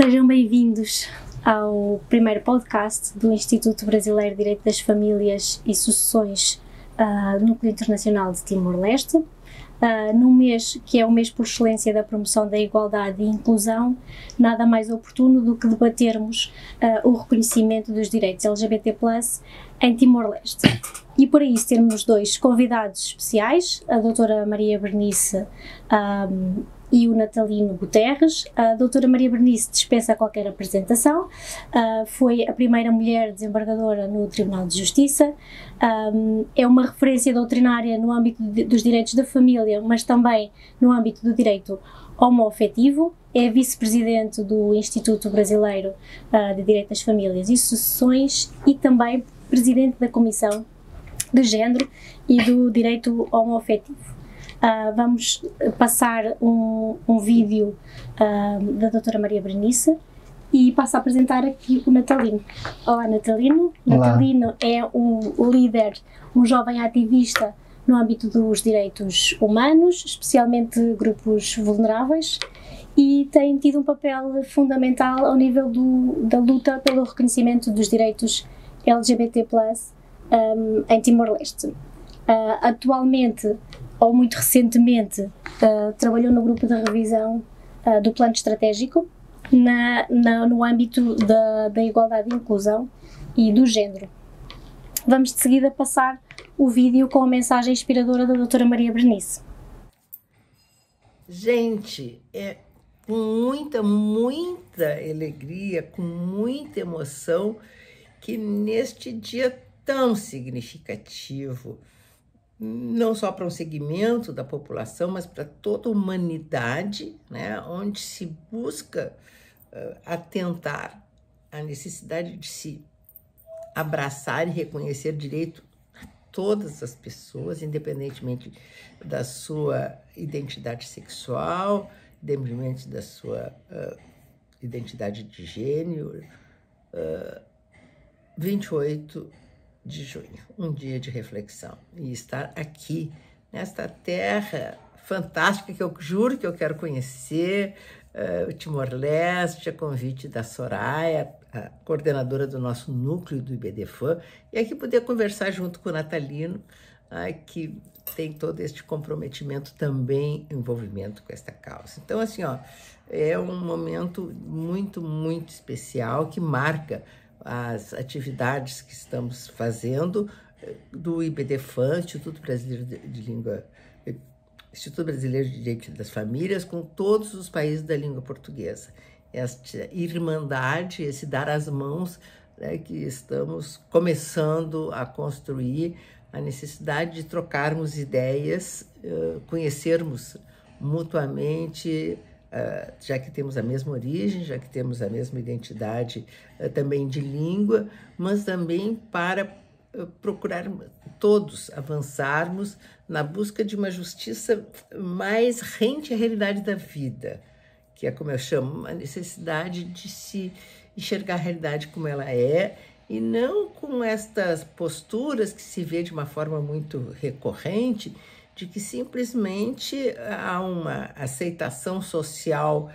Sejam bem-vindos ao primeiro podcast do Instituto Brasileiro de Direito das Famílias e Sucessões, Núcleo Internacional de Timor-Leste, num mês que é o mês por excelência da promoção da igualdade e inclusão. Nada mais oportuno do que debatermos o reconhecimento dos direitos LGBT+ em Timor-Leste. E para isso temos dois convidados especiais, a doutora Maria Bernice e o Natalino Guterres. A doutora Maria Bernice dispensa qualquer apresentação, foi a primeira mulher desembargadora no Tribunal de Justiça, é uma referência doutrinária no âmbito dos direitos da família, mas também no âmbito do direito homoafetivo, é vice-presidente do Instituto Brasileiro de Direito das Famílias e Sucessões e também presidente da Comissão de Género e do Direito Homoafetivo. Vamos passar um vídeo da doutora Maria Bernice e passo a apresentar aqui o Natalino. Olá, Natalino. Olá. Natalino é um líder, um jovem ativista no âmbito dos direitos humanos, especialmente grupos vulneráveis, e tem tido um papel fundamental ao nível da luta pelo reconhecimento dos direitos LGBT+, em Timor-Leste. Atualmente, ou muito recentemente, trabalhou no grupo de revisão do plano estratégico no âmbito da igualdade e inclusão e do género. Vamos de seguida passar o vídeo com a mensagem inspiradora da doutora Maria Bernice. Gente, é com muita alegria, com muita emoção, que neste dia tão significativo, não só para um segmento da população, mas para toda a humanidade, né, onde se busca atentar à necessidade de se abraçar e reconhecer direito a todas as pessoas, independentemente da sua identidade sexual, independentemente da sua identidade de gênero. 28 de junho, um dia de reflexão, e estar aqui nesta terra fantástica que eu juro que eu quero conhecer, o Timor-Leste, a convite da Soraya, a coordenadora do nosso núcleo do IBDFAM, e aqui poder conversar junto com o Natalino, que tem todo este comprometimento também, envolvimento com esta causa. Então, assim, ó, é um momento muito especial que marca as atividades que estamos fazendo do IBDFAM, Instituto Brasileiro de Direito das Famílias, com todos os países da língua portuguesa. Esta irmandade, esse dar as mãos, né, que estamos começando a construir, a necessidade de trocarmos ideias, conhecermos mutuamente, já que temos a mesma origem, já que temos a mesma identidade também de língua, mas também para procurar todos avançarmos na busca de uma justiça mais rente à realidade da vida, que é, como eu chamo, a necessidade de se enxergar a realidade como ela é, e não com estas posturas que se vê de uma forma muito recorrente, de que simplesmente há uma aceitação social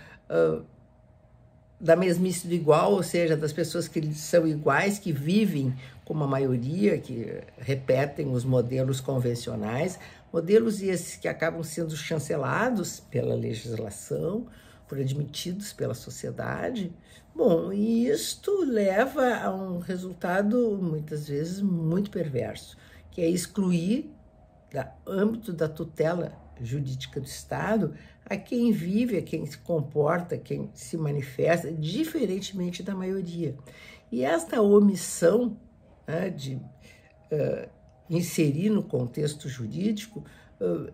da mesmice do igual, ou seja, das pessoas que são iguais, que vivem como a maioria, que repetem os modelos convencionais, modelos esses que acabam sendo chancelados pela legislação, por admitidos pela sociedade. Bom, e isto leva a um resultado, muitas vezes, muito perverso, que é excluir do âmbito da tutela jurídica do Estado a quem vive, a quem se comporta, a quem se manifesta, diferentemente da maioria. E esta omissão, né, de inserir no contexto jurídico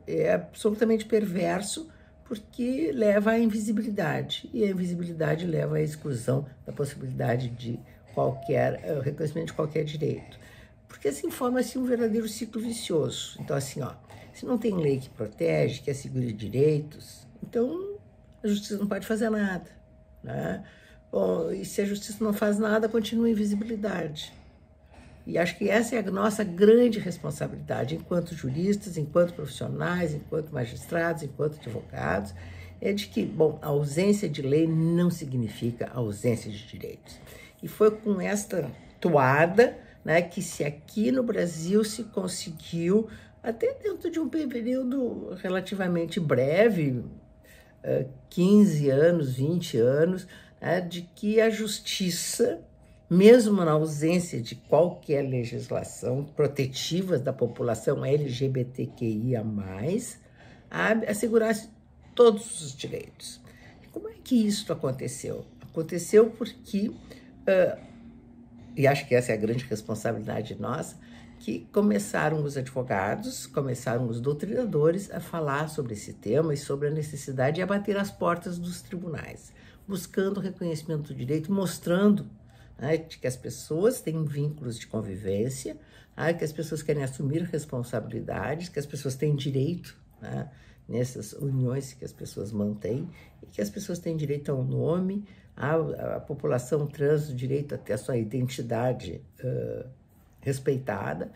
é absolutamente perverso, porque leva à invisibilidade, e a invisibilidade leva à exclusão da possibilidade de reconhecimento de qualquer direito. Porque assim forma-se um verdadeiro ciclo vicioso. Então, assim, ó, se não tem lei que protege, que assegure direitos, então a justiça não pode fazer nada, né? Bom, e se a justiça não faz nada, continua a invisibilidade. E acho que essa é a nossa grande responsabilidade, enquanto juristas, enquanto profissionais, enquanto magistrados, enquanto advogados, é de que, bom, a ausência de lei não significa ausência de direitos. E foi com esta toada, né, que se aqui no Brasil se conseguiu, até dentro de um período relativamente breve, 15 anos, 20 anos, né, de que a justiça, mesmo na ausência de qualquer legislação protetiva da população LGBTQIA+, assegurasse todos os direitos. Como é que isso aconteceu? Aconteceu porque, e acho que essa é a grande responsabilidade nossa, que começaram os advogados, começaram os doutrinadores a falar sobre esse tema e sobre a necessidade de abater as portas dos tribunais, buscando o reconhecimento do direito, mostrando, né, que as pessoas têm vínculos de convivência, que as pessoas querem assumir responsabilidades, que as pessoas têm direito, né, nessas uniões que as pessoas mantêm, e que as pessoas têm direito ao nome, a população trans, o direito a ter a sua identidade respeitada,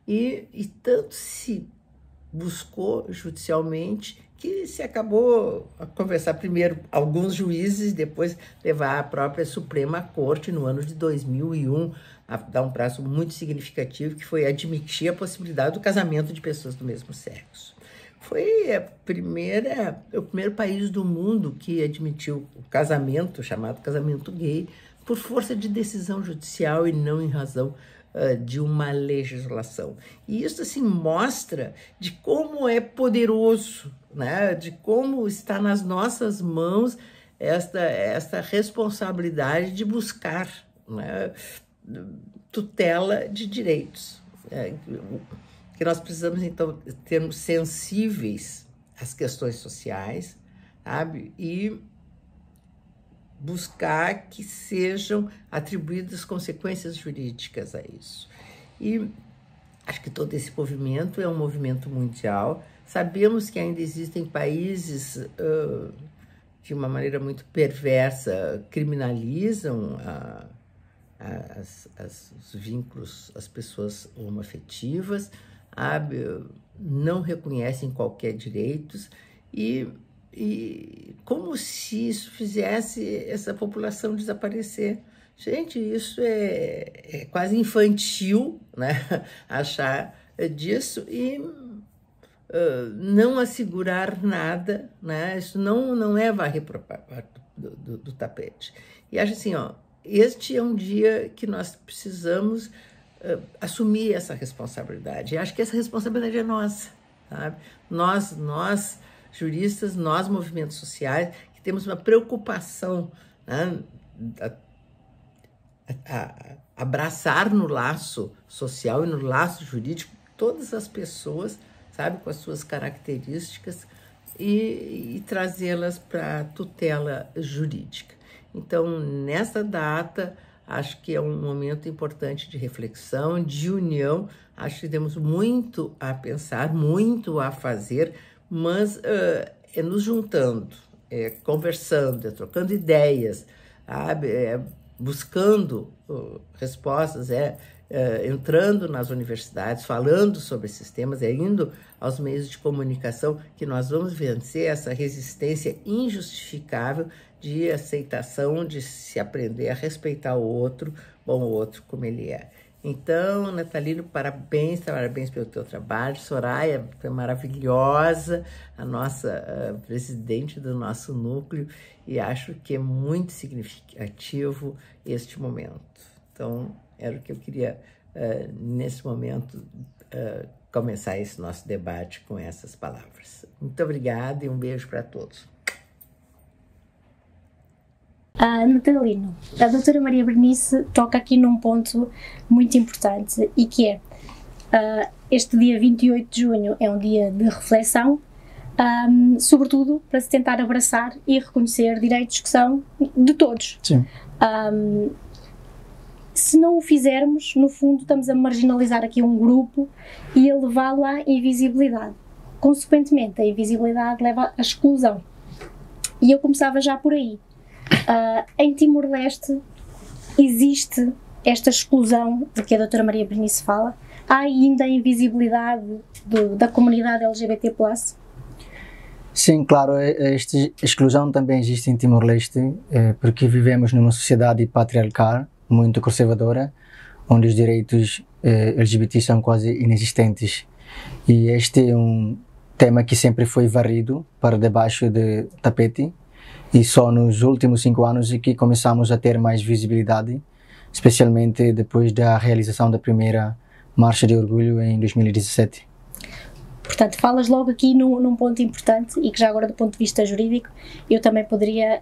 e tanto se buscou judicialmente que se acabou a conversar primeiro alguns juízes, depois levar a própria Suprema Corte no ano de 2001 a dar um prazo muito significativo, que foi admitir a possibilidade do casamento de pessoas do mesmo sexo. Foi o primeiro país do mundo que admitiu o casamento, chamado casamento gay, por força de decisão judicial e não em razão de uma legislação. E isso, assim, mostra de como é poderoso, né? De como está nas nossas mãos esta responsabilidade de buscar, né, tutela de direitos. Que nós precisamos, então, termos sensíveis às questões sociais, sabe? E buscar que sejam atribuídas consequências jurídicas a isso. E acho que todo esse movimento é um movimento mundial. Sabemos que ainda existem países de uma maneira muito perversa, criminalizam os vínculos, as pessoas homoafetivas, não reconhecem qualquer direitos e como se isso fizesse essa população desaparecer. Gente, isso é quase infantil, né? Achar disso e não assegurar nada, né? Isso não é varrer do tapete. E acho assim, este é um dia que nós precisamos assumir essa responsabilidade. E acho que essa responsabilidade é nossa, sabe? Nós juristas, nós movimentos sociais, que temos uma preocupação, né, a abraçar no laço social e no laço jurídico todas as pessoas, sabe, com as suas características e trazê-las para a tutela jurídica. Então, nessa data, acho que é um momento importante de reflexão, de união. Acho que temos muito a pensar, muito a fazer, mas é nos juntando, conversando, trocando ideias, sabe? Buscando respostas, entrando nas universidades, falando sobre esses temas, indo aos meios de comunicação, que nós vamos vencer essa resistência injustificável de aceitação, de se aprender a respeitar o outro como ele é. Então, Natalino, parabéns pelo teu trabalho. Soraya foi maravilhosa, a nossa presidente do nosso núcleo, e acho que é muito significativo este momento. Então, era o que eu queria, nesse momento, começar esse nosso debate com essas palavras. Muito obrigada e um beijo para todos. Natalino, a doutora Maria Bernice toca aqui num ponto muito importante e que é, este dia 28 de junho é um dia de reflexão, sobretudo para se tentar abraçar e reconhecer direitos que são de todos. Sim. Se não o fizermos, no fundo estamos a marginalizar aqui um grupo e a levá-lo à invisibilidade. Consequentemente, a invisibilidade leva à exclusão. E eu começava já por aí. Em Timor-Leste existe esta exclusão de que a doutora Maria Bernice fala. Há ainda a invisibilidade da comunidade LGBT+. Sim, claro, esta exclusão também existe em Timor-Leste, porque vivemos numa sociedade patriarcal, muito conservadora, onde os direitos LGBT são quase inexistentes. E este é um tema que sempre foi varrido para debaixo do tapete, e só nos últimos 5 anos é que começamos a ter mais visibilidade, especialmente depois da realização da primeira Marcha de Orgulho em 2017. Portanto, falas logo aqui num ponto importante e que já agora do ponto de vista jurídico eu também poderia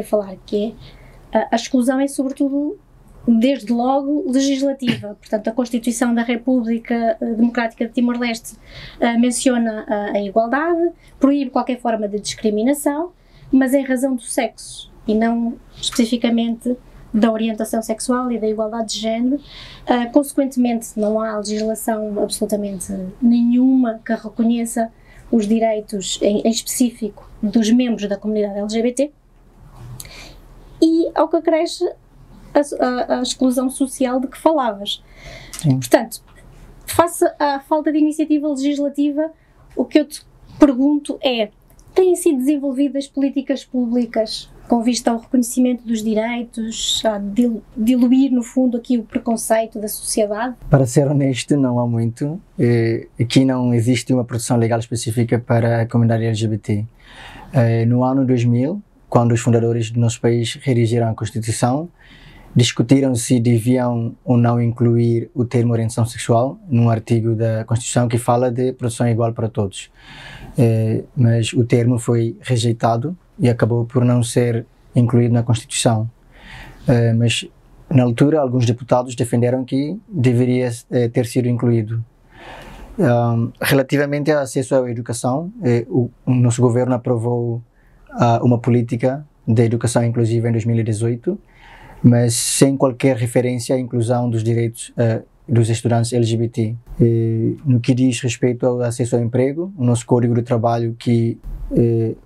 falar, que é a exclusão é sobretudo, desde logo, legislativa. Portanto, a Constituição da República Democrática de Timor-Leste menciona a igualdade, proíbe qualquer forma de discriminação, mas em razão do sexo e não especificamente da orientação sexual e da igualdade de género. Consequentemente, não há legislação absolutamente nenhuma que reconheça os direitos em específico dos membros da comunidade LGBT, e ao que acresce a exclusão social de que falavas. Sim. Portanto, face à falta de iniciativa legislativa, o que eu te pergunto é: têm sido desenvolvidas políticas públicas com vista ao reconhecimento dos direitos, a diluir, no fundo, aqui o preconceito da sociedade? Para ser honesto, não há muito. Aqui não existe uma proteção legal específica para a comunidade LGBT. No ano 2000, quando os fundadores do nosso país redigiram a Constituição, discutiram se deviam ou não incluir o termo orientação sexual num artigo da Constituição que fala de proteção igual para todos. Mas o termo foi rejeitado e acabou por não ser incluído na Constituição. Mas, na altura, alguns deputados defenderam que deveria ter sido incluído. Relativamente ao acesso à educação, o nosso governo aprovou uma política de educação inclusiva em 2018, mas sem qualquer referência à inclusão dos direitos dos estudantes LGBT. No que diz respeito ao acesso ao emprego, o nosso Código de Trabalho, que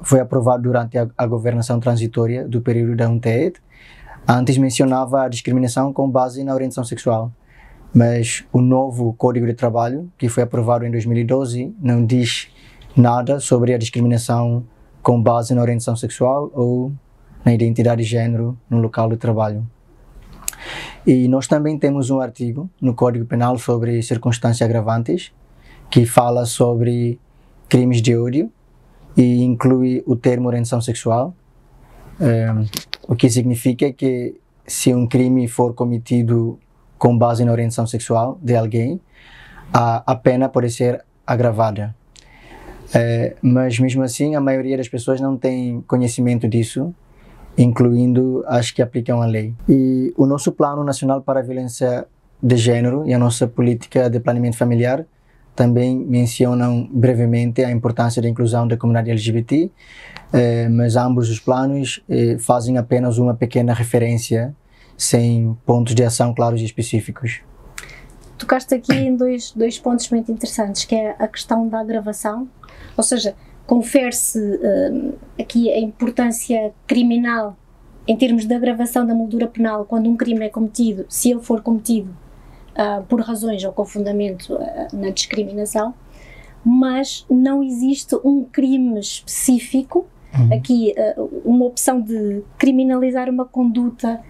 foi aprovado durante a governação transitória do período da UNTED, antes mencionava a discriminação com base na orientação sexual, mas o novo Código de Trabalho, que foi aprovado em 2012, não diz nada sobre a discriminação com base na orientação sexual ou na identidade de género no local de trabalho. E nós também temos um artigo no Código Penal sobre circunstâncias agravantes, que fala sobre crimes de ódio e inclui o termo orientação sexual, o que significa que se um crime for cometido com base na orientação sexual de alguém, a pena pode ser agravada. Mas mesmo assim, a maioria das pessoas não tem conhecimento disso, incluindo as que aplicam a lei. E o nosso Plano Nacional para a Violência de Gênero e a nossa política de planeamento familiar também mencionam brevemente a importância da inclusão da comunidade LGBT, mas ambos os planos fazem apenas uma pequena referência, sem pontos de ação claros e específicos. Tocaste aqui em dois pontos muito interessantes, que é a questão da agravação, ou seja, confere-se aqui a importância criminal em termos de agravação da moldura penal quando um crime é cometido, se ele for cometido por razões ou com fundamento na discriminação, mas não existe um crime específico, aqui uma opção de criminalizar uma conduta,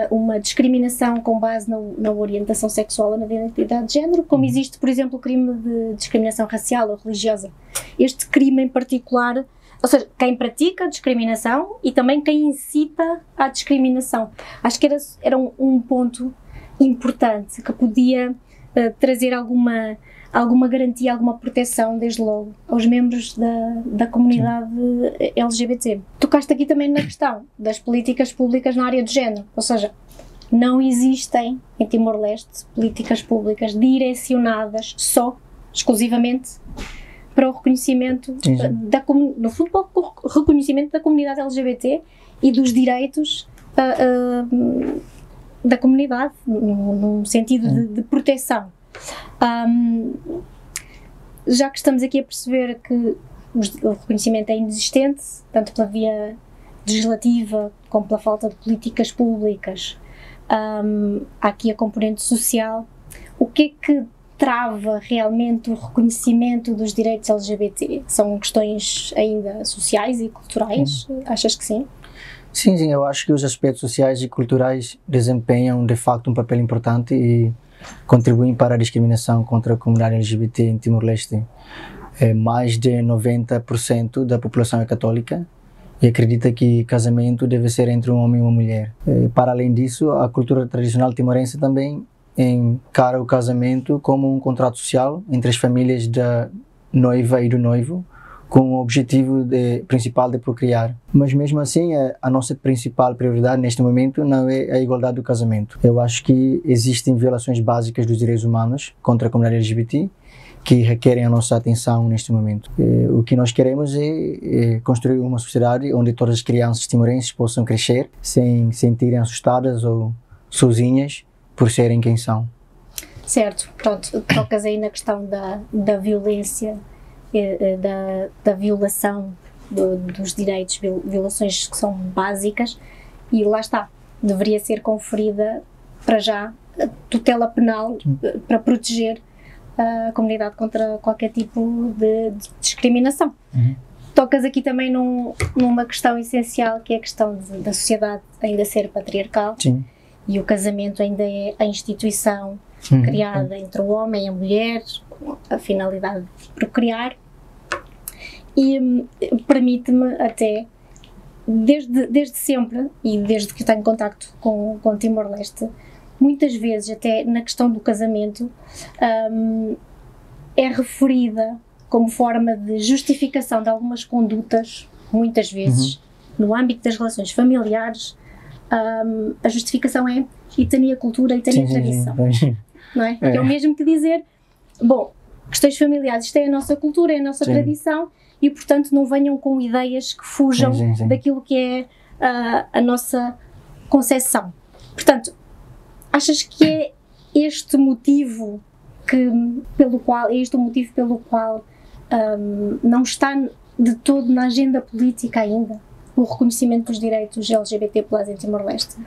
uma discriminação com base na orientação sexual ou na identidade de género, como existe, por exemplo, o crime de discriminação racial ou religiosa. Este crime em particular, ou seja, quem pratica a discriminação e também quem incita à discriminação. Acho que era um ponto importante que podia trazer alguma garantia, alguma proteção, desde logo, aos membros da comunidade LGBT. Tocaste aqui também na questão das políticas públicas na área de género, ou seja, não existem em Timor-Leste políticas públicas direcionadas exclusivamente para o reconhecimento no fundo, para o reconhecimento da comunidade LGBT e dos direitos da comunidade, num sentido de proteção. Já que estamos aqui a perceber que o reconhecimento é inexistente, tanto pela via legislativa como pela falta de políticas públicas, há aqui a componente social. O que é que trava realmente o reconhecimento dos direitos LGBT? São questões ainda sociais e culturais? Achas que sim? Sim, sim, eu acho que os aspectos sociais e culturais desempenham de facto um papel importante e contribuem para a discriminação contra a comunidade LGBT em Timor-Leste. Mais de 90% da população é católica e acredita que casamento deve ser entre um homem e uma mulher. Para além disso, a cultura tradicional timorense também encara o casamento como um contrato social entre as famílias da noiva e do noivo, com o objetivo principal de procriar. Mas mesmo assim, a nossa principal prioridade neste momento não é a igualdade do casamento. Eu acho que existem violações básicas dos direitos humanos contra a comunidade LGBT que requerem a nossa atenção neste momento. O que nós queremos é construir uma sociedade onde todas as crianças timorenses possam crescer sem se sentirem assustadas ou sozinhas por serem quem são. Certo, pronto, tocas aí na questão da violência, da violação dos direitos, violações que são básicas, e lá está, deveria ser conferida para já tutela penal para proteger a comunidade contra qualquer tipo de discriminação. Tocas aqui também numa questão essencial, que é a questão da sociedade ainda ser patriarcal. Sim. E o casamento ainda é a instituição criada entre o homem e a mulher, com a finalidade de procriar, e permite-me até, desde sempre, e desde que tenho contacto com Timor-Leste, muitas vezes até na questão do casamento, é referida como forma de justificação de algumas condutas, muitas vezes, no âmbito das relações familiares. A justificação é etnia, cultura, etnia, tradição. Sim. Não é? É o mesmo que dizer, bom, questões familiares, isto é a nossa cultura, é a nossa tradição, e portanto não venham com ideias que fujam daquilo que é a nossa concepção. Portanto, achas que é este o motivo pelo qual não está de todo na agenda política ainda o reconhecimento dos direitos LGBT+ em Timor-Leste?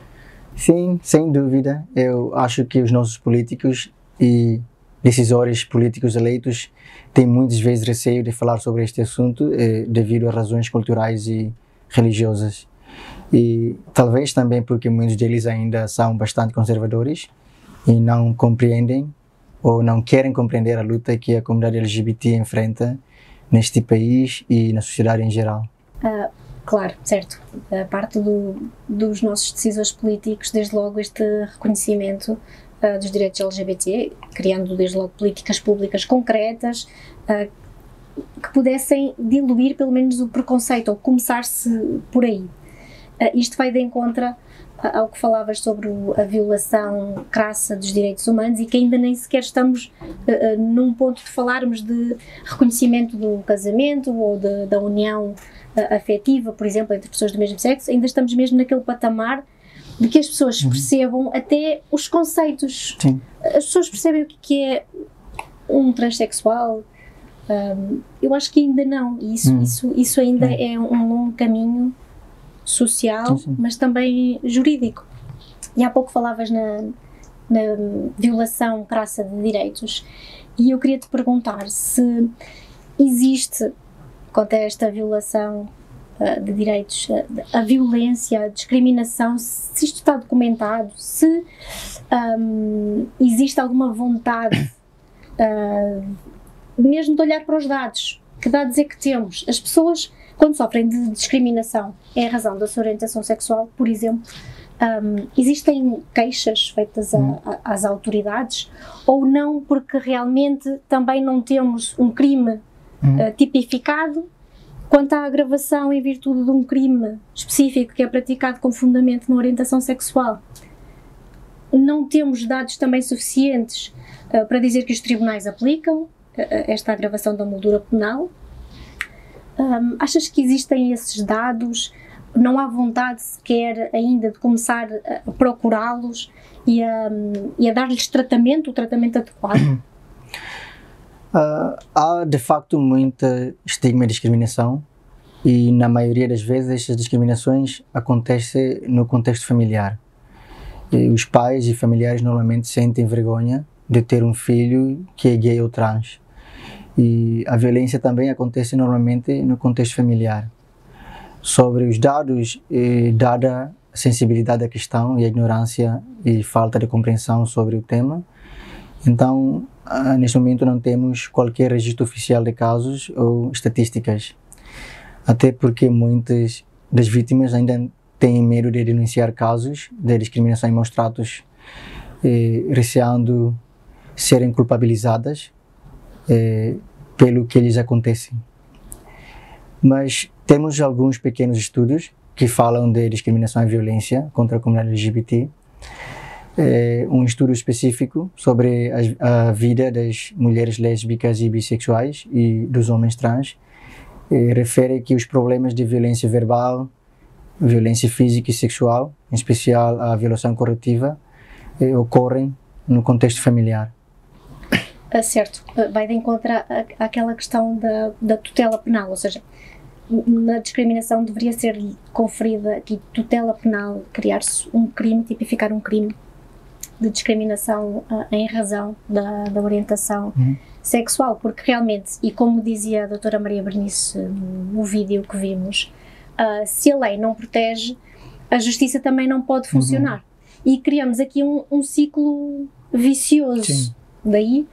Sim, sem dúvida. Eu acho que os nossos políticos e decisores políticos eleitos têm muitas vezes receio de falar sobre este assunto devido a razões culturais e religiosas. E talvez também porque muitos deles ainda são bastante conservadores e não compreendem ou não querem compreender a luta que a comunidade LGBT enfrenta neste país e na sociedade em geral. Claro, certo. A parte dos nossos decisores políticos, desde logo este reconhecimento dos direitos LGBT, criando desde logo políticas públicas concretas que pudessem diluir pelo menos o preconceito, ou começar-se por aí. Isto vai de encontro ao que falavas sobre a violação crassa dos direitos humanos, e que ainda nem sequer estamos num ponto de falarmos de reconhecimento do casamento ou da união afetiva, por exemplo, entre pessoas do mesmo sexo. Ainda estamos mesmo naquele patamar de que as pessoas percebam até os conceitos. Sim. As pessoas percebem o que é um transexual. Eu acho que ainda não, e isso ainda é um longo caminho social, mas também jurídico. E há pouco falavas na violação crassa de direitos, e eu queria te perguntar se existe, quanto a esta violação de direitos, a violência, a discriminação, se isto está documentado, se existe alguma vontade mesmo de olhar para os dados. Que dados é que temos? As pessoas, quando sofrem de discriminação em razão da sua orientação sexual, por exemplo, existem queixas feitas às autoridades, ou não, porque realmente também não temos um crime tipificado quanto à agravação em virtude de um crime específico que é praticado com fundamento na orientação sexual? Não temos dados também suficientes para dizer que os tribunais aplicam esta agravação da moldura penal? Achas que existem esses dados? Não há vontade sequer ainda de começar a procurá-los e a dar-lhes o tratamento adequado? Há de facto muita estigma e discriminação, e na maioria das vezes estas discriminações acontecem no contexto familiar. E os pais e familiares normalmente sentem vergonha de ter um filho que é gay ou trans. E a violência também acontece normalmente no contexto familiar. Sobre os dados, dada a sensibilidade da questão e a ignorância e falta de compreensão sobre o tema, então, neste momento não temos qualquer registro oficial de casos ou estatísticas. Até porque muitas das vítimas ainda têm medo de denunciar casos de discriminação e maus tratos, receando serem culpabilizadas pelo que lhes acontece. Mas temos alguns pequenos estudos que falam de discriminação e violência contra a comunidade LGBT. Um estudo específico sobre a vida das mulheres lésbicas e bissexuais e dos homens trans refere que os problemas de violência verbal, violência física e sexual, em especial a violação corretiva, ocorrem no contexto familiar. Certo, vai de encontro àquela questão da tutela penal, ou seja, na discriminação deveria ser conferida aqui tutela penal, criar-se um crime, tipificar um crime de discriminação em razão da orientação sexual, porque realmente, e como dizia a doutora Maria Bernice no vídeo que vimos, se a lei não protege, a justiça também não pode funcionar. E criamos aqui um ciclo vicioso. Sim. Daí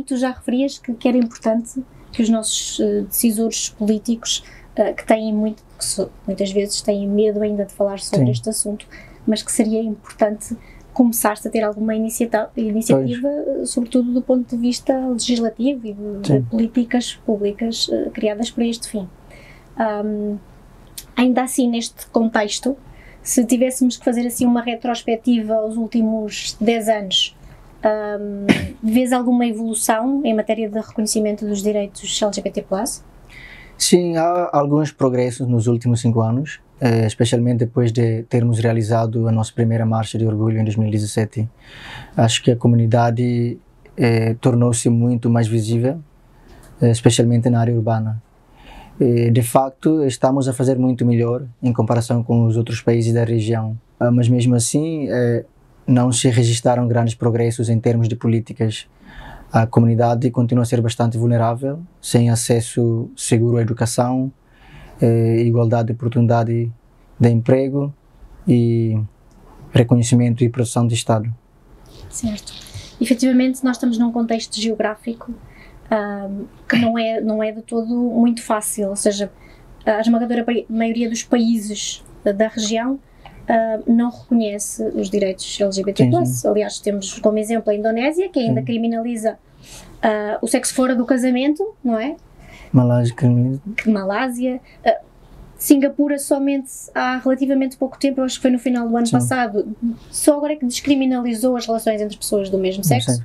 tu já referias que era importante que os nossos decisores políticos, que têm muitas vezes têm medo ainda de falar sobre este assunto, mas que seria importante começar-se a ter alguma iniciativa, sobretudo do ponto de vista legislativo e de políticas públicas criadas para este fim. Ainda assim, neste contexto, se tivéssemos que fazer assim uma retrospectiva aos últimos 10 anos, vês alguma evolução em matéria de reconhecimento dos direitos LGBT+? Sim, há alguns progressos nos últimos 5 anos, especialmente depois de termos realizado a nossa primeira marcha de orgulho em 2017. Acho que a comunidade tornou-se muito mais visível, especialmente na área urbana. De facto, estamos a fazer muito melhor em comparação com os outros países da região, mas mesmo assim não se registraram grandes progressos em termos de políticas. A comunidade continua a ser bastante vulnerável, sem acesso seguro à educação, igualdade de oportunidade de emprego e reconhecimento e produção de Estado. Certo. Efetivamente, nós estamos num contexto geográfico que não é de todo muito fácil, ou seja, a esmagadora maioria dos países da região não reconhece os direitos LGBT+. Sim. Aliás, temos como exemplo a Indonésia, que ainda criminaliza o sexo fora do casamento, não é? Malásia. Singapura somente há relativamente pouco tempo, acho que foi no final do ano passado, só agora é que descriminalizou as relações entre pessoas do mesmo sexo.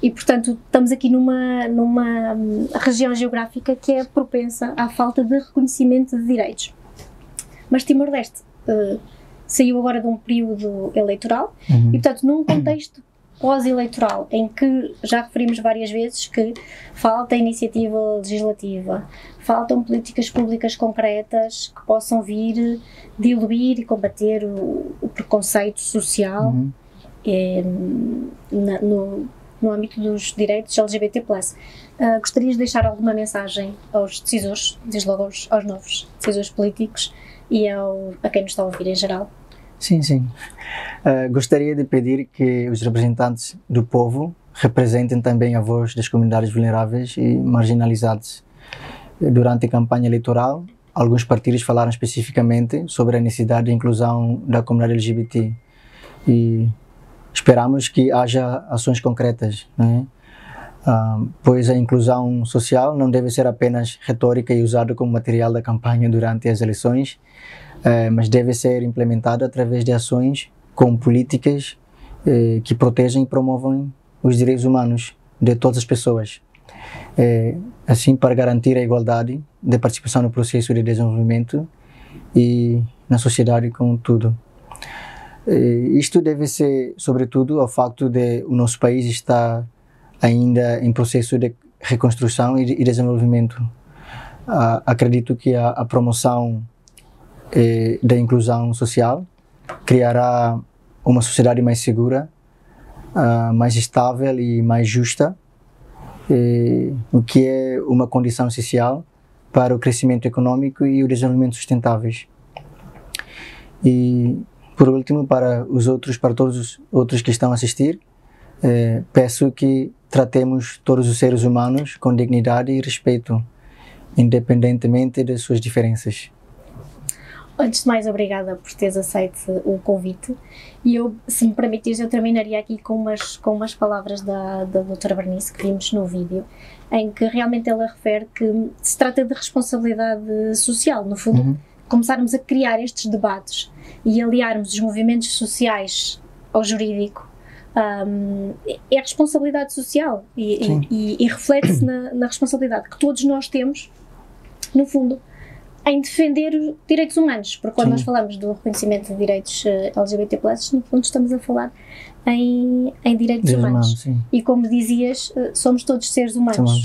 E, portanto, estamos aqui numa região geográfica que é propensa à falta de reconhecimento de direitos. Mas Timor-Leste saiu agora de um período eleitoral e, portanto, num contexto pós-eleitoral, em que já referimos várias vezes que falta iniciativa legislativa, faltam políticas públicas concretas que possam vir diluir e combater o preconceito social no âmbito dos direitos LGBT+. Gostarias de deixar alguma mensagem aos decisores, diz logo aos novos decisores políticos e a quem nos está a ouvir em geral? Sim. Gostaria de pedir que os representantes do povo representem também a voz das comunidades vulneráveis e marginalizadas. Durante a campanha eleitoral, alguns partidos falaram especificamente sobre a necessidade de inclusão da comunidade LGBT e esperamos que haja ações concretas, né? Pois a inclusão social não deve ser apenas retórica e usada como material da campanha durante as eleições, mas deve ser implementada através de ações com políticas que protejam e promovam os direitos humanos de todas as pessoas, assim para garantir a igualdade de participação no processo de desenvolvimento e na sociedade como tudo. Isto deve-se, sobretudo, ao facto de o nosso país estar ainda em processo de reconstrução e desenvolvimento. Acredito que a promoção da inclusão social criará uma sociedade mais segura, mais estável e mais justa, o que é uma condição essencial para o crescimento econômico e o desenvolvimento sustentáveis. E, por último, para todos os outros que estão a assistir, peço que tratemos todos os seres humanos com dignidade e respeito, independentemente das suas diferenças. Antes de mais, obrigada por teres aceito o convite, e eu, se me permitires, eu terminaria aqui com umas palavras da doutora Bernice, que vimos no vídeo, em que realmente ela refere que se trata de responsabilidade social, no fundo, começarmos a criar estes debates e aliarmos os movimentos sociais ao jurídico, é responsabilidade social e reflete-se na responsabilidade que todos nós temos, no fundo, em defender os direitos humanos, porque quando nós falamos do reconhecimento de direitos LGBT+, no fundo estamos a falar em direitos humanos. E como dizias, somos todos seres humanos.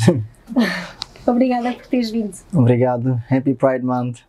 Obrigada por teres vindo. Obrigado. Happy Pride Month.